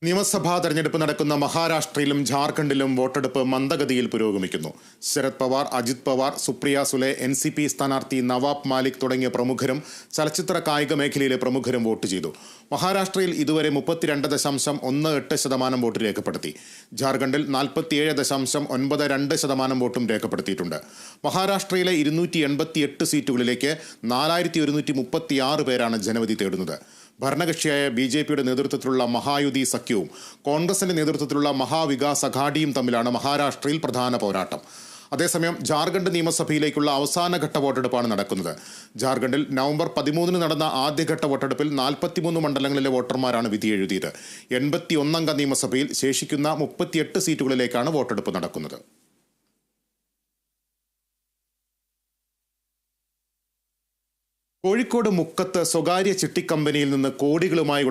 നിയമസഭാ തെരഞ്ഞെടുപ്പ് നടക്കുന്ന മഹാരാഷ്ട്രയിലും ജാർഖണ്ഡിലും വോട്ടെടുപ്പ് മന്ദഗതിയിൽ പുരോഗമിക്കുന്നു. ശരത് പവാർ, അജിത് പവാർ, സുപ്രിയ സുലെ, NCP സ്ഥാനാർത്ഥി നവാബ് മാലിക് തുടങ്ങിയ പ്രമുഖരും ചലച്ചിത്ര കായിക മേഖലയിലെ പ്രമുഖരും വോട്ട് ചെയ്തു. മഹാരാഷ്ട്രയിൽ ഇതുവരെ 32.18% വോട്ട് രേഖപ്പെടുത്തി. ജാർഖണ്ഡിൽ 47.92% വോട്ടും രേഖപ്പെടുത്തിയിട്ടുണ്ട്. മഹാരാഷ്ട്രയിലെ 288 സീറ്റുകളിലേക്ക് 4136 പേരാണ് ജനവിധി തേടുന്നത്. ഭരണകക്ഷിയായ BJPയുടെ നേതൃത്വത്തിലുള്ള മഹായുതി സഖ്യവും കോൺഗ്രസിന്റെ നേതൃത്വത്തിലുള്ള മഹാവികാസ് അഘാഡിയും തമ്മിലാണ് മഹാരാഷ്ട്രയിൽ പ്രധാന പോരാട്ടം. അതേസമയം ജാർഖണ്ഡ് നിയമസഭയിലേക്കുള്ള അവസാനഘട്ട വോട്ടെടുപ്പാണ് നടക്കുന്നത്. ജാർഖണ്ഡിൽ നവംബർ 13 നടന്ന ആദ്യഘട്ട വോട്ടെടുപ്പിൽ 43 മണ്ഡലങ്ങളിലെ വോട്ടർമാരാണ് വിധിയെഴുതിയത്. 81 അംഗ നിയമസഭയിൽ ശേഷിക്കുന്ന 38 സീറ്റുകളിലേക്കാണ് വോട്ടെടുപ്പ് നടക്കുന്നത്. കോഴിക്കോട് മുക്കത്ത് സ്വകാര്യ ചിട്ടിക്കമ്പനിയിൽ നിന്ന് കോടികളുമായി